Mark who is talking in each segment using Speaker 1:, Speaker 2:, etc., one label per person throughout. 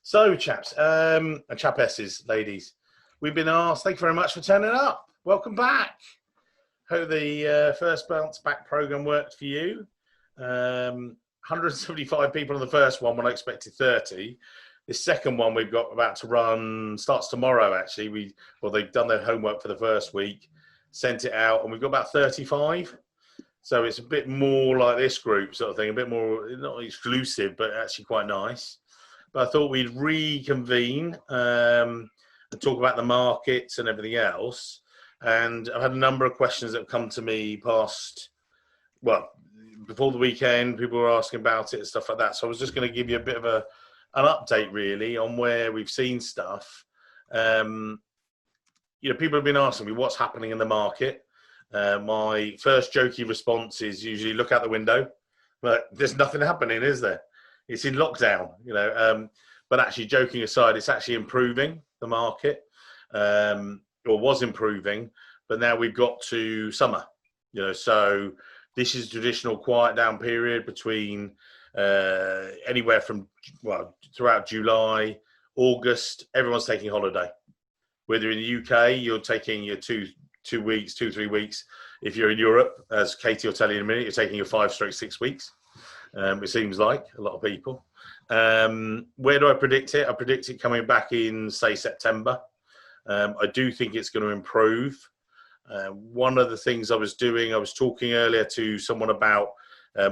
Speaker 1: So, chaps, and chapesses, ladies, we've been asked, thank you very much for turning up. Welcome back. Hope the first bounce back program worked for you. 175 people on the first one when I expected 30. This second one we've got about to run starts tomorrow, actually. They've done their homework for the first week, sent it out, and we've got about 35. So it's a bit more like this group sort of thing, a bit more, not exclusive, but actually quite nice. But I thought we'd reconvene and talk about the markets and everything else. And I've had a number of questions that have come to me before the weekend. People were asking about it and stuff like that. So I was just going to give you a bit of an update, really, on where we've seen stuff. People have been asking me what's happening in the market. My first jokey response is usually look out the window, but there's nothing happening, is there? It's in lockdown, but actually, joking aside, it's actually improving, the market, or was improving, but now we've got to summer, so this is traditional quiet down period between anywhere from, throughout July, August, everyone's taking holiday. Whether in the UK, you're taking your 2 weeks, 2-3 weeks. If you're in Europe, as Katie will tell you in a minute, you're taking your 5-6 weeks. It seems like a lot of people. Where do I predict it? I predict it coming back in, say, September. I do think it's going to improve. One of the things I was talking earlier to someone about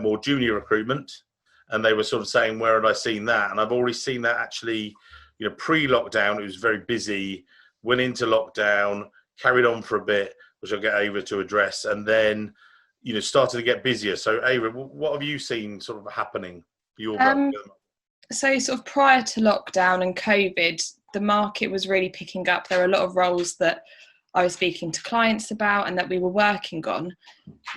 Speaker 1: more junior recruitment, and they were sort of saying, where had I seen that? And I've already seen that actually, pre-lockdown, it was very busy, went into lockdown, carried on for a bit, which I'll get Ava to address, and then started to get busier. So, Ava, what have you seen sort of happening for your
Speaker 2: So sort of prior to lockdown and COVID, the market was really picking up. There were a lot of roles that I was speaking to clients about and that we were working on.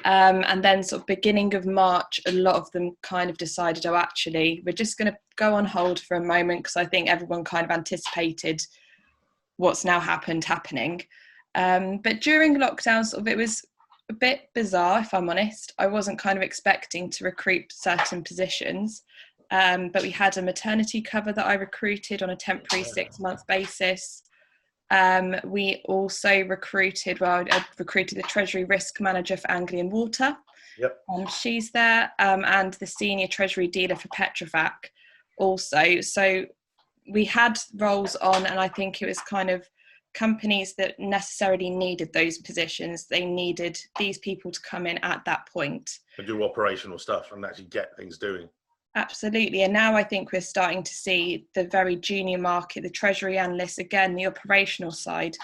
Speaker 2: And then sort of beginning of March, a lot of them kind of decided, actually, we're just going to go on hold for a moment, because I think everyone kind of anticipated what's now happening. But during lockdown, it was a bit bizarre, if I'm honest. I wasn't kind of expecting to recruit certain positions, but we had a maternity cover that I recruited on a temporary 6-month basis. We also recruited the Treasury Risk Manager for Anglian Water.
Speaker 1: Yep.
Speaker 2: She's there, and the Senior Treasury Dealer for Petrofac also. So we had roles on, and I think it was kind of companies that necessarily needed those positions. They needed these people to come in at that point
Speaker 1: and do operational stuff and actually get things doing.
Speaker 2: Absolutely. And now I think we're starting to see the very junior market, the treasury analysts, again, the operational side,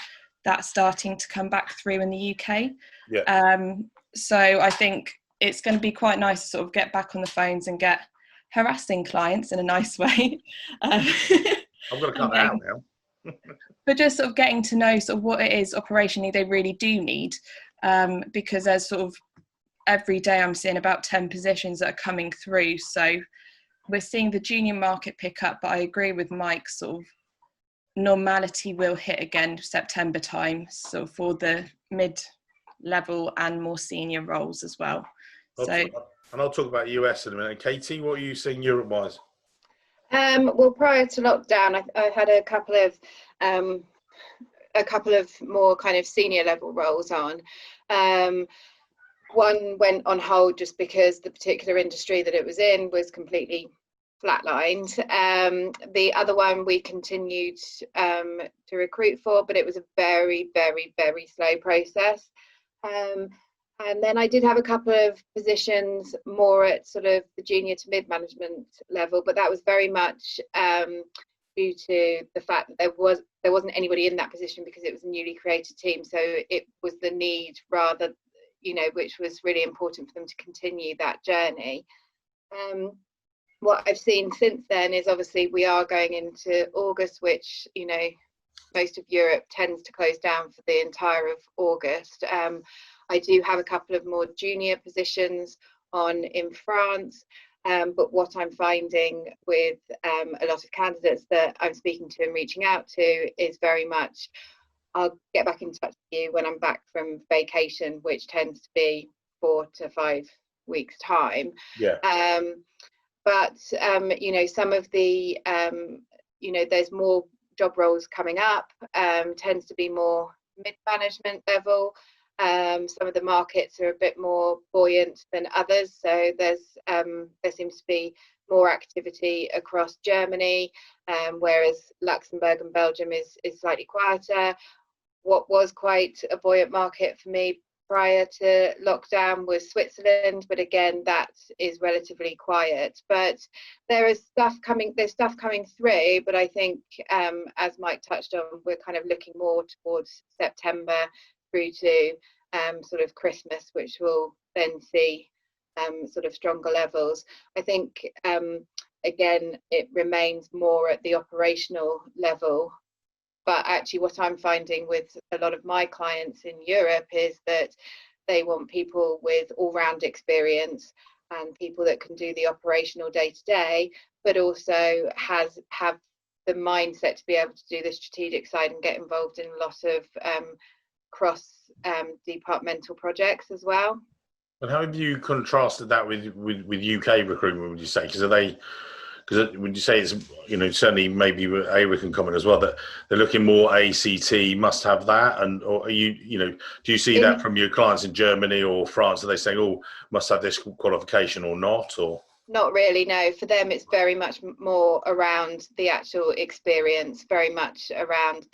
Speaker 2: that's starting to come back through in the UK.
Speaker 1: Yeah.
Speaker 2: So I think it's going to be quite nice to sort of get back on the phones and get harassing clients in a nice way.
Speaker 1: I've got to cut that out now.
Speaker 2: But just sort of getting to know sort of what it is operationally they really do need, because there's sort of every day I'm seeing about 10 positions that are coming through. So we're seeing the junior market pick up, but I agree with Mike, sort of normality will hit again September time, so for the mid-level and more senior roles as well.
Speaker 1: And I'll talk about US in a minute. Katie, what are you seeing Europe-wise?
Speaker 3: Well, prior to lockdown, I had a couple of more kind of senior level roles on. One went on hold just because the particular industry that it was in was completely flatlined. The other one we continued to recruit for, but it was a very, very, very slow process. And then I did have a couple of positions more at sort of the junior to mid-management level, but that was very much due to the fact that there wasn't anybody in that position because it was a newly created team. So it was the need rather, which was really important for them to continue that journey. What I've seen since then is obviously we are going into August, which, most of Europe tends to close down for the entire of August. I do have a couple of more junior positions on in France, but what I'm finding with a lot of candidates that I'm speaking to and reaching out to is very much, I'll get back in touch with you when I'm back from vacation, which tends to be 4 to 5 weeks' time.
Speaker 1: Yeah.
Speaker 3: But some of the you know, there's more job roles coming up, tends to be more mid-management level. Some of the markets are a bit more buoyant than others, so there seems to be more activity across Germany, whereas Luxembourg and Belgium is slightly quieter. What was quite a buoyant market for me prior to lockdown was Switzerland, but again, that is relatively quiet. But there's stuff coming through, but I think, as Mike touched on, we're kind of looking more towards September through to sort of Christmas, which will then see sort of stronger levels. I think, again, it remains more at the operational level. But actually what I'm finding with a lot of my clients in Europe is that they want people with all-round experience and people that can do the operational day-to-day, but also have the mindset to be able to do the strategic side and get involved in a lot of cross-departmental projects as well.
Speaker 1: And how have you contrasted that with UK recruitment, would you say? Because would you say it's, you know, certainly maybe Aira can comment as well, that they're looking more ACT, must have that, and or are you know, do you see that from your clients in Germany or France? Are they saying, oh, must have this qualification or not? Or
Speaker 3: not really, no. For them, it's very much more around the actual experience, very much around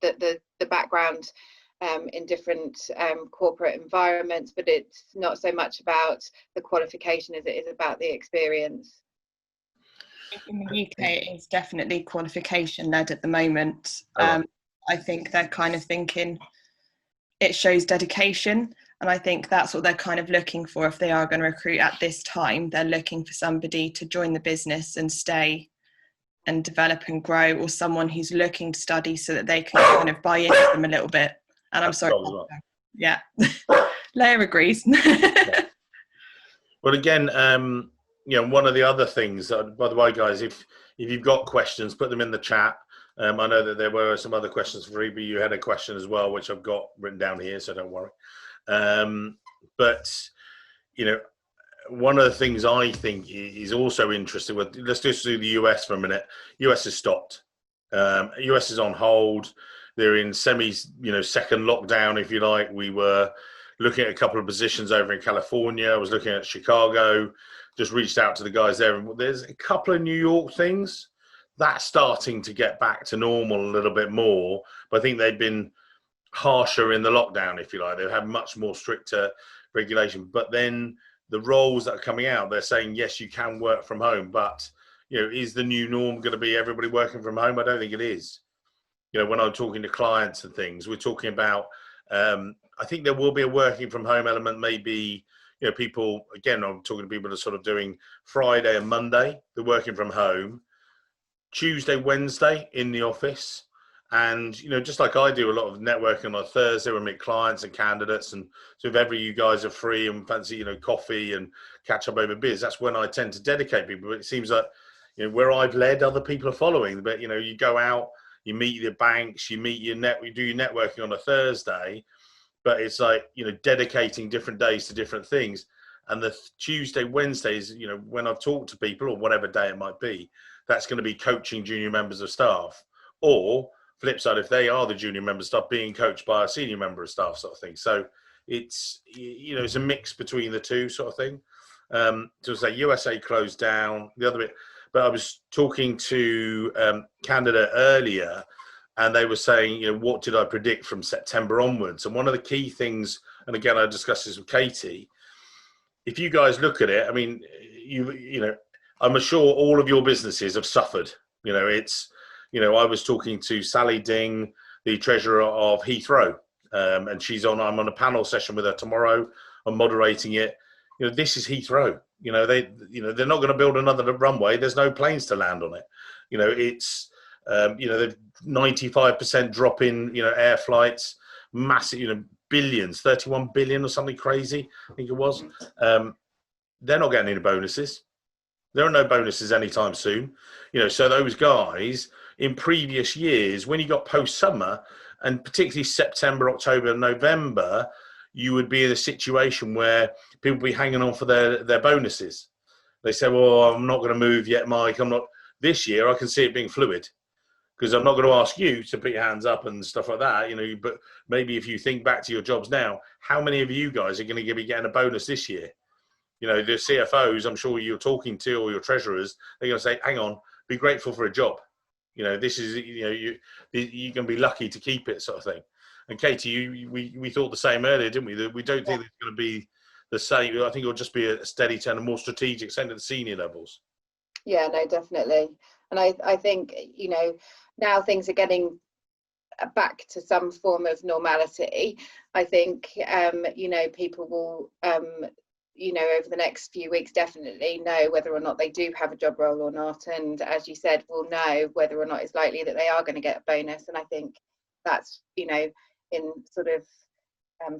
Speaker 3: the background in different corporate environments, but it's not so much about the qualification as it is about the experience.
Speaker 2: In the UK, it is definitely qualification led at the moment. I think they're kind of thinking it shows dedication, and I think that's what they're kind of looking for. If they are going to recruit at this time, they're looking for somebody to join the business and stay and develop and grow, or someone who's looking to study so that they can kind of buy into them a little bit. And I'm sorry, yeah, Leia agrees.
Speaker 1: Well, again, you know, one of the other things, by the way, guys, if you've got questions, put them in the chat. I know that there were some other questions for Reba. You had a question as well, which I've got written down here, so don't worry. But, you know, one of the things I think is also interesting, let's just do the US for a minute. US has stopped. US is on hold. They're in second lockdown, if you like. We were looking at a couple of positions over in California. I was looking at Chicago. Just reached out to the guys there, and there's a couple of New York things that's starting to get back to normal a little bit more. But I think they've been harsher in the lockdown, if you like. They've had much more stricter regulation. But then the roles that are coming out, they're saying, yes, you can work from home. But, you know, is the new norm going to be everybody working from home? I don't think it is. You know, when I'm talking to clients and things, we're talking about, I think there will be a working from home element, maybe. You know, people, again, I'm talking to people that are sort of doing Friday and Monday, they're working from home, Tuesday, Wednesday in the office. And, you know, just like I do a lot of networking on a Thursday, we meet clients and candidates. And so if ever you guys are free and fancy, you know, coffee and catch up over beers, that's when I tend to dedicate people. But it seems like, you know, where I've led, other people are following. But, you know, you go out, you meet your banks, you do your networking on a Thursday. But it's like, you know, dedicating different days to different things. And the Tuesday, Wednesdays, you know, when I've talked to people or whatever day it might be, that's going to be coaching junior members of staff. Or flip side, if they are the junior member of staff, being coached by a senior member of staff sort of thing. So it's, you know, it's a mix between the two sort of thing. To say USA closed down, the other bit. But I was talking to Canada earlier, and they were saying, you know, what did I predict from September onwards? And one of the key things, and again, I discussed this with Katie, if you guys look at it, I mean, you know, I'm sure all of your businesses have suffered. You know, it's, you know, I was talking to Sally Ding, the treasurer of Heathrow, and I'm on a panel session with her tomorrow. I'm moderating it. You know, this is Heathrow. You know, they're not going to build another runway. There's no planes to land on it. You know, it's, you know, the 95% drop in, you know, air flights, massive, you know, billions, 31 billion or something crazy, I think it was. They're not getting any bonuses. There are no bonuses anytime soon. You know, so those guys in previous years, when you got post-summer, and particularly September, October, November, you would be in a situation where people would be hanging on for their bonuses. They say, well, I'm not going to move yet, Mike. I'm not. This year, I can see it being fluid. Because I'm not going to ask you to put your hands up and stuff like that, but maybe if you think back to your jobs now, how many of you guys are going to be getting a bonus this year? The CFOs, I'm sure you're talking to, or your treasurers, they're going to say, hang on, be grateful for a job. This is, you can be lucky to keep it, sort of thing. And Katie, we thought the same earlier, didn't we? That we don't think it's going to be the same. I think it'll just be a steady turn, a more strategic sense at the senior levels.
Speaker 3: Yeah, no, definitely. And I think, now things are getting back to some form of normality. I think, people will, over the next few weeks definitely know whether or not they do have a job role or not. And as you said, we'll know whether or not it's likely that they are going to get a bonus. And I think that's, in sort of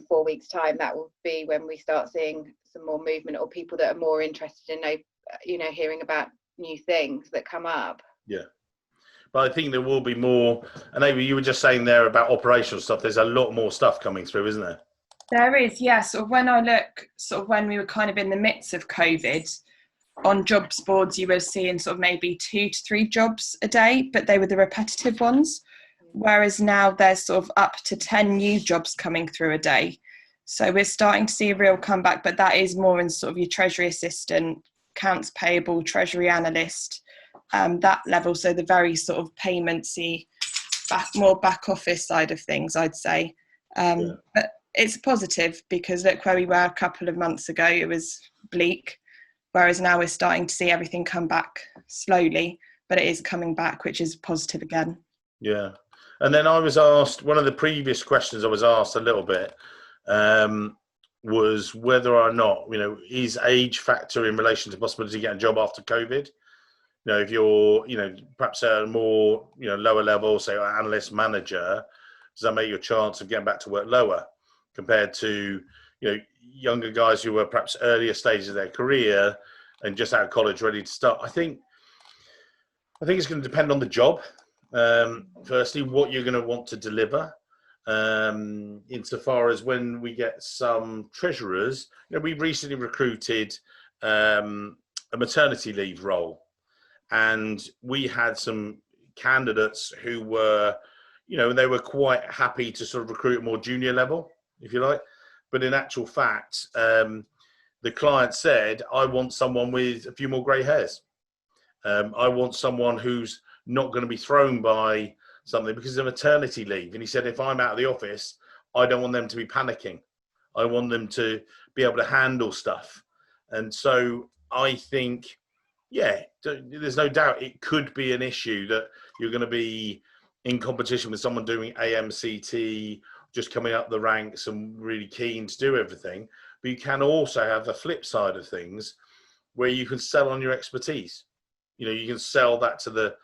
Speaker 3: 4 weeks' time, that will be when we start seeing some more movement, or people that are more interested in, hearing about new things that come up.
Speaker 1: Yeah. But I think there will be more, and Ava, you were just saying there about operational stuff, there's a lot more stuff coming through, isn't there?
Speaker 2: There is, yes. Sort of when I look, sort of when we were kind of in the midst of COVID, on jobs boards, you were seeing sort of maybe 2 to 3 jobs a day, but they were the repetitive ones. Whereas now there's sort of up to 10 new jobs coming through a day. So we're starting to see a real comeback, but that is more in sort of your treasury assistant, accounts payable, treasury analyst, that level. So the very sort of payments-y, more back office side of things, I'd say. But it's positive, because look where we were a couple of months ago, it was bleak. Whereas now we're starting to see everything come back slowly, but it is coming back, which is positive again.
Speaker 1: Yeah. And then I was asked, one of the previous questions I was asked a little bit was whether or not, is age factor in relation to possibility of getting a job after COVID? If you're, perhaps a more, lower level, say analyst, manager, does that make your chance of getting back to work lower compared to, younger guys who were perhaps earlier stages of their career and just out of college ready to start? I think it's going to depend on the job. Firstly, what you're going to want to deliver, insofar as when we get some treasurers, we've recently recruited a maternity leave role, and we had some candidates who were, they were quite happy to sort of recruit at more junior level, if you like. But in actual fact, the client said, I want someone with a few more grey hairs. I want someone who's not going to be thrown by something because of maternity leave. And he said, if I'm out of the office, I don't want them to be panicking. I want them to be able to handle stuff. And so I think, there's no doubt it could be an issue that you're going to be in competition with someone doing AMCT, just coming up the ranks and really keen to do everything. But you can also have the flip side of things where you can sell on your expertise. You can sell that to the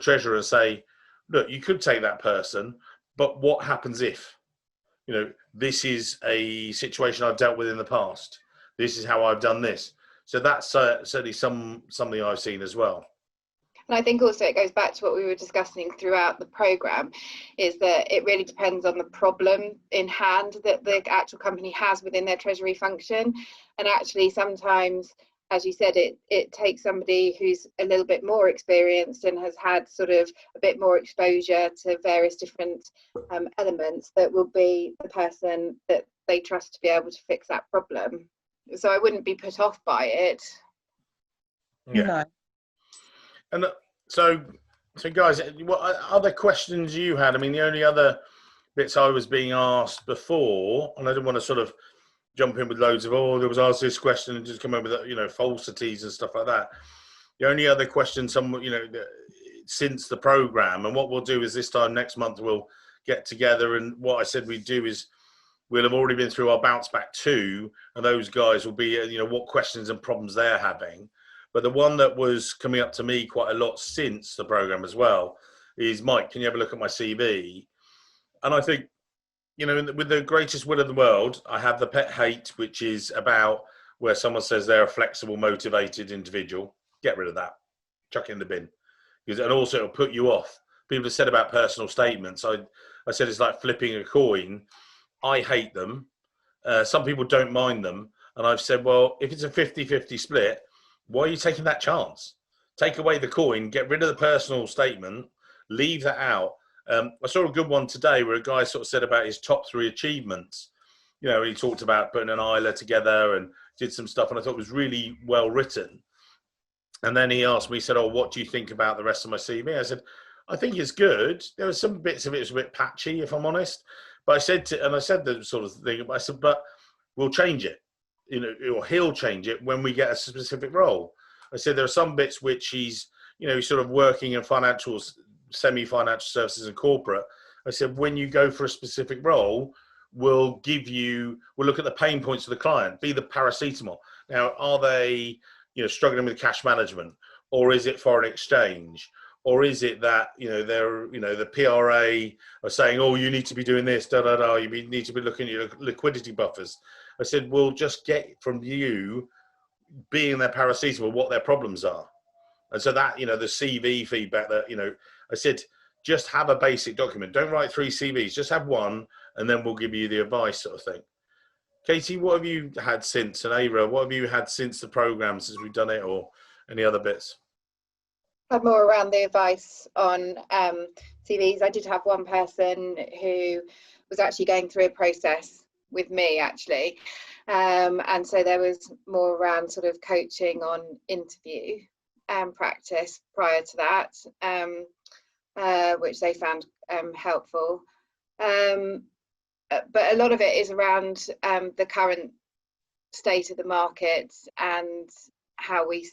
Speaker 1: treasurer and say, look, you could take that person, but what happens if, this is a situation I've dealt with in the past. This is how I've done this. So that's certainly something I've seen as well.
Speaker 3: And I think also it goes back to what we were discussing throughout the programme, is that it really depends on the problem in hand that the actual company has within their treasury function. And actually sometimes, as you said, it takes somebody who's a little bit more experienced and has had sort of a bit more exposure to various different elements that will be the person that they trust to be able to fix that problem. So I wouldn't be put off by it.
Speaker 1: Yeah.
Speaker 2: No.
Speaker 1: And so guys, what other questions you had? I mean, the only other bits I was being asked before, and I didn't want to sort of jump in with loads of, there was asked this question and just come up with, falsities and stuff like that. The only other question, since the program, and what we'll do is this time next month, we'll get together, and what I said we'd do is we'll have already been through our bounce back 2, and those guys will be, what questions and problems they're having. But the one that was coming up to me quite a lot since the program as well is, Mike, can you have a look at my CV? And I think, with the greatest will in the world, I have the pet hate, which is about where someone says they're a flexible, motivated individual. Get rid of that. Chuck it in the bin. And also it'll put you off. People have said about personal statements. I said it's like flipping a coin. I hate them. Some people don't mind them. And I've said, well, if it's a 50-50 split, why are you taking that chance? Take away the coin, get rid of the personal statement, leave that out. I saw a good one today where a guy sort of said about his top 3 achievements. You know, he talked about putting an ILA together and did some stuff, and I thought it was really well written. And then he asked me, he said, "Oh, what do you think about the rest of my CV?" I said, "I think it's good. There were some bits of it was a bit patchy, if I'm honest." But I said the sort of thing, I said, "But we'll change it, you know, or he'll change it when we get a specific role." I said, "There are some bits which he's sort of working in financials, semi-financial services and corporate." I said, "When you go for a specific role, we'll look at the pain points of the client, be the paracetamol. Now, are they, struggling with cash management, or is it foreign exchange? Or is it that, they're, the PRA are saying, oh, you need to be doing this, you need to be looking at your liquidity buffers." I said, "We'll just get from you, being their paracetamol, what their problems are." And so that, the CV feedback that, I said, just have a basic document. Don't write 3 CVs, just have one, and then we'll give you the advice sort of thing. Katie, what have you had since, and Ava, what have you had since the programme, since we've done it, or any other bits?
Speaker 3: Had more around the advice on CVs. I did have one person who was actually going through a process with me, actually. And so there was more around sort of coaching on interview practice prior to that, which they found helpful. But a lot of it is around the current state of the market and how we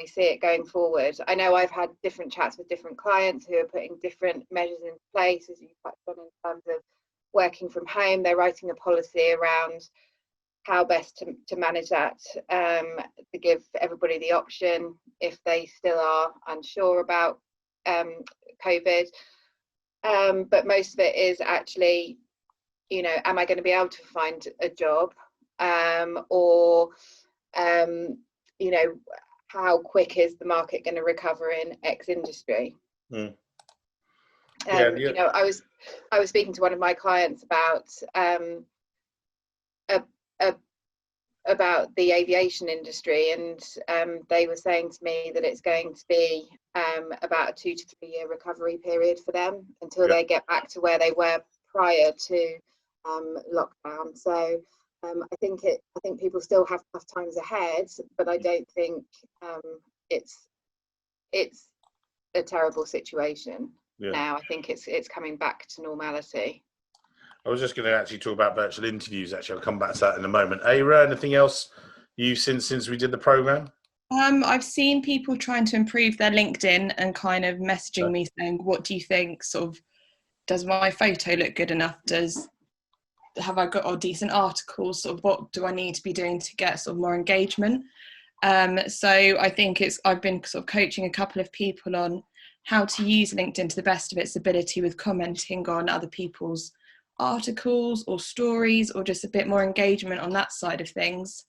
Speaker 3: see it going forward. I know I've had different chats with different clients who are putting different measures in place, as you touched on, in terms of working from home. They're writing a policy around how best to manage that, to give everybody the option if they still are unsure about COVID. But most of it is actually, am I going to be able to find a job, or how quick is the market going to recover in X industry? I was speaking to one of my clients about the aviation industry, and they were saying to me that it's going to be about a 2 to 3 year recovery period for them until they get back to where they were prior to lockdown. So I think people still have tough times ahead, but I don't think it's a terrible situation now. I think it's coming back to normality.
Speaker 1: I was just going to actually talk about virtual interviews. Actually, I'll come back to that in a moment. Ira, anything else you've seen since we did the program?
Speaker 2: I've seen people trying to improve their LinkedIn and kind of messaging me saying, "What do you think? Sort of, does my photo look good enough? Have I got decent articles? Sort of, what do I need to be doing to get sort of more engagement?" So I think I've been sort of coaching a couple of people on how to use LinkedIn to the best of its ability with commenting on other people's articles or stories, or just a bit more engagement on that side of things.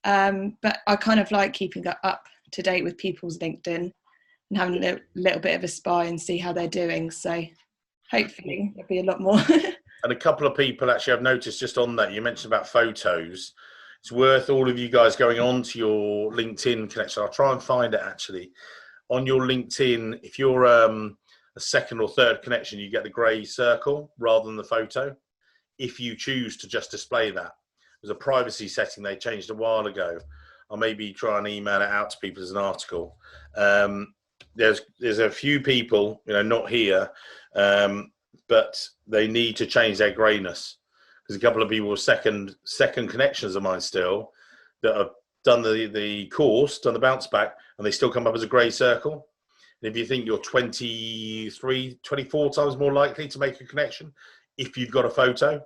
Speaker 2: But I kind of like keeping that up to date with people's LinkedIn and having a little bit of a spy and see how they're doing. So hopefully there'll be a lot more.
Speaker 1: And a couple of people actually I've noticed just on that, you mentioned about photos. It's worth all of you guys going on to your LinkedIn connection. I'll try and find it actually. On your LinkedIn, if you're a second or third connection, you get the grey circle rather than the photo. If you choose to just display that. There's a privacy setting they changed a while ago. I'll maybe try and email it out to people as an article. There's a few people, not here, but they need to change their greyness. There's a couple of people with second connections of mine still that have done the course, done the bounce back, and they still come up as a grey circle. And if you think you're 23, 24 times more likely to make a connection if you've got a photo.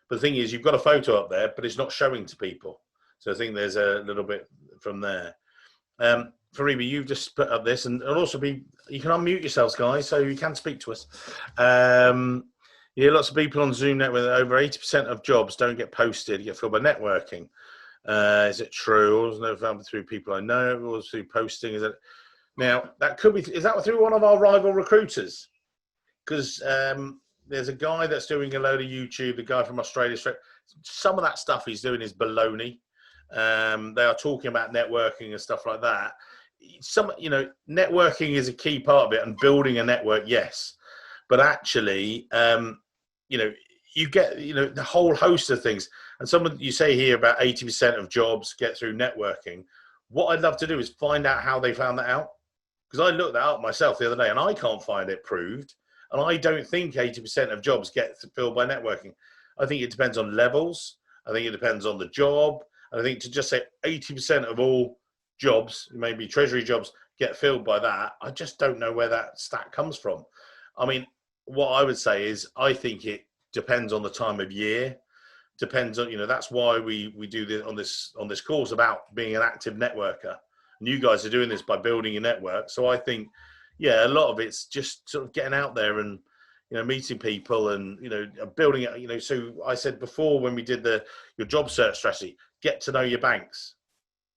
Speaker 1: But the thing is, you've got a photo up there, but it's not showing to people. So I think there's a little bit from there. Fariba, you've just put up this, and also you can unmute yourselves, guys, so you can speak to us. Lots of people on Zoom Network, over 80% of jobs don't get posted, get filled by networking. Is it true? Or is it found through people I know, or through posting? Is that through one of our rival recruiters? Because there's a guy that's doing a load of YouTube, the guy from Australia. Some of that stuff he's doing is baloney. They are talking about networking and stuff like that. Networking is a key part of it, and building a network, yes. but actually, you know, you get, you know, the whole host of things. And someone, you say here about 80% of jobs get through networking. What I'd love to do is find out how they found that out. Because I looked that up myself the other day and I can't find it proved. And I don't think 80% of jobs get filled by networking. I think it depends on levels. I think it depends on the job. And I think to just say 80% of all jobs, maybe treasury jobs, get filled by that, I just don't know where that stat comes from. I mean, what I would say is I think it depends on the time of year. Depends on, you know, that's why we do this on this course about being an active networker. And you guys are doing this by building your network. So I think, yeah, a lot of it's just sort of getting out there and, you know, meeting people and, you know, building it, you know. So I said before when we did your job search strategy, get to know your banks,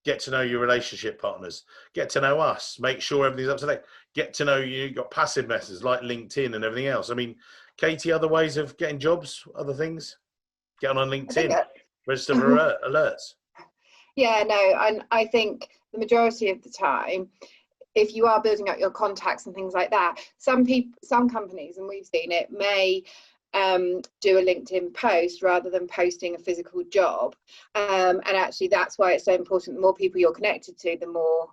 Speaker 1: get to know your relationship partners, get to know us, make sure everything's up to date, get to know you've got passive methods like LinkedIn and everything else. I mean, Katie, other ways of getting jobs, other things? Get on LinkedIn, register for alerts.
Speaker 3: Yeah, no, and I think the majority of the time, if you are building up your contacts and things like that, some companies, and we've seen it, may do a LinkedIn post rather than posting a physical job. And actually, that's why it's so important. The more people you're connected to, the more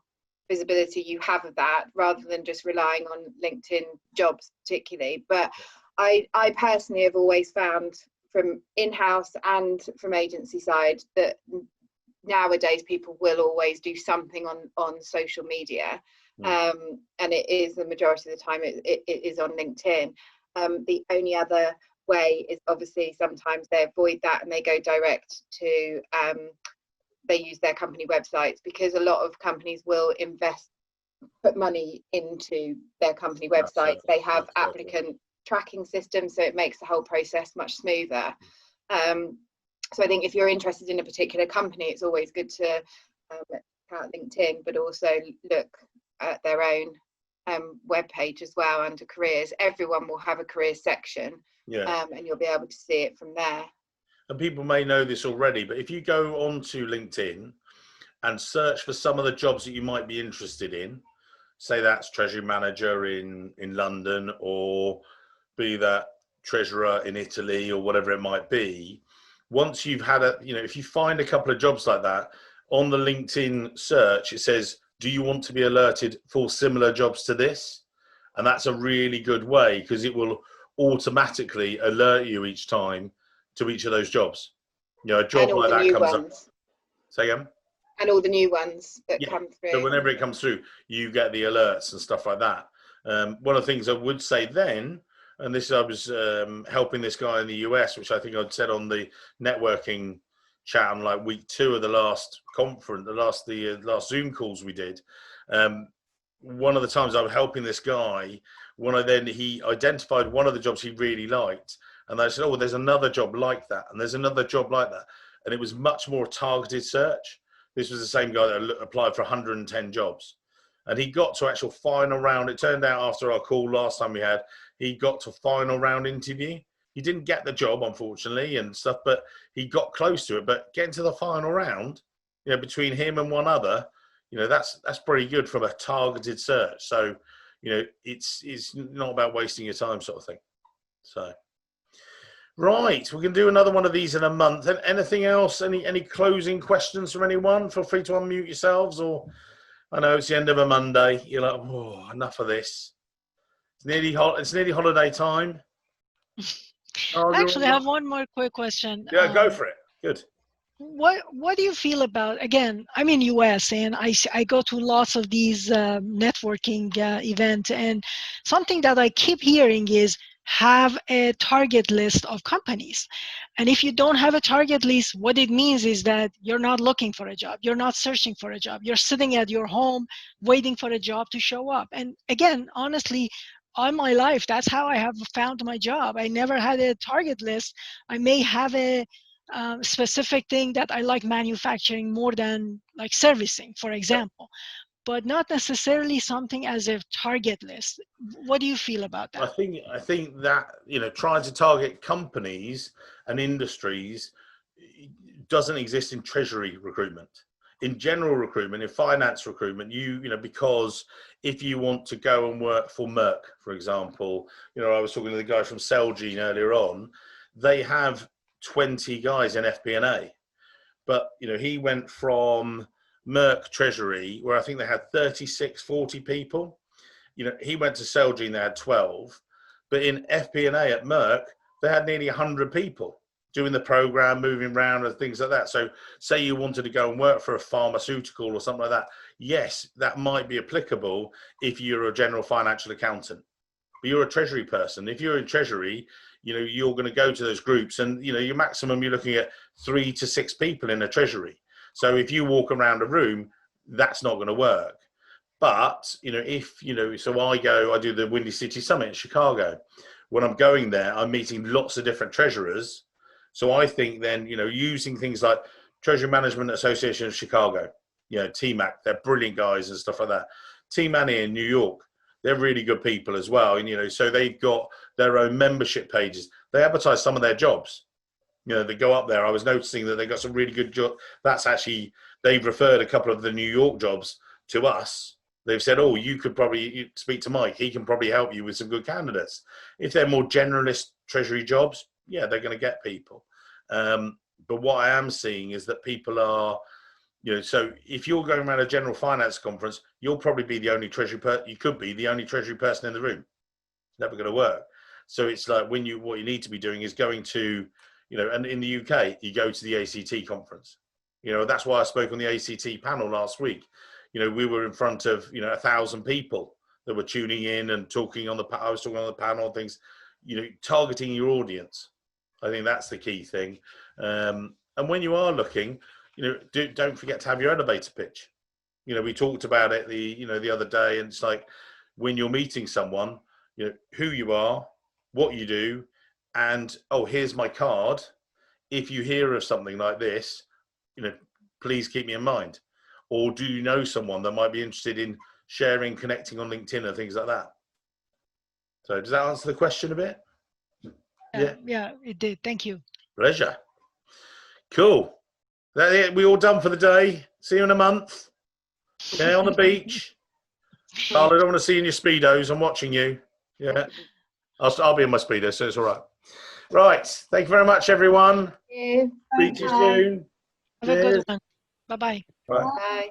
Speaker 3: visibility you have of that, rather than just relying on LinkedIn jobs particularly. But I personally have always found, from in-house and from agency side, that nowadays people will always do something on social media, and it is the majority of the time it is on LinkedIn. The only other way is obviously sometimes they avoid that and they go direct to they use their company websites, because a lot of companies will put money into their company websites. They have applicant tracking systems, so it makes the whole process much smoother. So I think if you're interested in a particular company, it's always good to check out LinkedIn, but also look at their own web page as well under careers. Everyone will have a careers section, and you'll be able to see it from there.
Speaker 1: And people may know this already, but if you go onto LinkedIn and search for some of the jobs that you might be interested in, say that's treasury manager in London, or be that treasurer in Italy, or whatever it might be, once you've had if you find a couple of jobs like that on the LinkedIn search, it says, do you want to be alerted for similar jobs to this? And that's a really good way, because it will automatically alert you each time to each of those jobs. You know, a job like that comes up. Say again?
Speaker 3: And all the new ones that come through.
Speaker 1: So whenever it comes through, you get the alerts and stuff like that. One of the things I would say then, and this, I was helping this guy in the US, which I think I'd said on the networking chat on like week 2 of the last conference, the last Zoom calls we did. One of the times I was helping this guy, he identified one of the jobs he really liked, and I said, oh, well, there's another job like that, and there's another job like that, and it was much more targeted search. This was the same guy that applied for 110 jobs, and he got to actual final round. It turned out after our call last time we had, he got to final round interview. He didn't get the job, unfortunately, and stuff, but he got close to it. But getting to the final round, you know, between him and one other, you know, that's pretty good from a targeted search. So, you know, it's not about wasting your time, sort of thing. So, right, we can do another one of these in a month. And anything else? Any closing questions from anyone? Feel free to unmute yourselves. Or I know it's the end of a Monday. You're like, oh, enough of this. It's nearly holiday time.
Speaker 4: Actually, I have one more quick question.
Speaker 1: Yeah, go for it. Good.
Speaker 4: What do you feel about, again, I'm in US and I go to lots of these networking events, and something that I keep hearing is have a target list of companies. And if you don't have a target list, what it means is that you're not looking for a job. You're not searching for a job. You're sitting at your home waiting for a job to show up. And again, honestly, all my life, that's how I have found my job. I never had a target list. I may have a specific thing that I like manufacturing more than like servicing, for example, but not necessarily something as a target list. What do you feel about that?
Speaker 1: I think that, you know, trying to target companies and industries doesn't exist in treasury recruitment. in general recruitment, in finance recruitment, you know, because if you want to go and work for Merck, for example, you know, I was talking to the guy from Celgene earlier on, they have 20 guys in FP&A, but, you know, he went from Merck Treasury, where I think they had 36, 40 people. You know, he went to Celgene, they had 12, but in FP&A at Merck, they had nearly 100 people doing the program, moving around and things like that. So say you wanted to go and work for a pharmaceutical or something like that. Yes, that might be applicable if you're a general financial accountant, but you're a treasury person. If you're in treasury, you know, you're going to go to those groups and, you know, your maximum, you're looking at 3 to 6 people in a treasury. So if you walk around a room, that's not going to work. But, you know, if, you know, so I do the Windy City Summit in Chicago. When I'm going there, I'm meeting lots of different treasurers. So I think then, you know, using things like Treasury Management Association of Chicago, you know, TMAC, they're brilliant guys and stuff like that. TMANI in New York, they're really good people as well. And, you know, so they've got their own membership pages. They advertise some of their jobs. You know, they go up there. I was noticing that they got some really good jobs. That's actually, they've referred a couple of the New York jobs to us. They've said, oh, you could probably speak to Mike. He can probably help you with some good candidates. If they're more generalist treasury jobs, yeah, they're going to get people. But what I am seeing is that people are, you know, so if you're going around a general finance conference, you'll probably be the only treasury person. You could be the only treasury person in the room. It's never going to work. So it's like what you need to be doing is going to, you know, and in the UK, you go to the ACT conference. You know, that's why I spoke on the ACT panel last week. You know, we were in front of, you know, 1,000 people that were tuning in and talking on I was talking on the panel and things, you know, targeting your audience. I think that's the key thing. And when you are looking, you know, don't forget to have your elevator pitch. You know, we talked about it the other day, and it's like when you're meeting someone, you know, who you are, what you do, and, oh, here's my card. If you hear of something like this, you know, please keep me in mind. Or do you know someone that might be interested in sharing, connecting on LinkedIn and things like that? So does that answer the question a bit?
Speaker 4: Yeah, it did. Thank you.
Speaker 1: Pleasure. Cool. That it? We all done for the day. See you in a month. Yeah, on the beach. Carl, I don't want to see you in your Speedos. I'm watching you. Yeah. I'll be in my Speedo, so it's all right. Right. Thank you very much, everyone.
Speaker 3: Thank you.
Speaker 1: Speak to you soon.
Speaker 4: Have a good one. Bye-bye.
Speaker 1: Bye.
Speaker 3: Bye.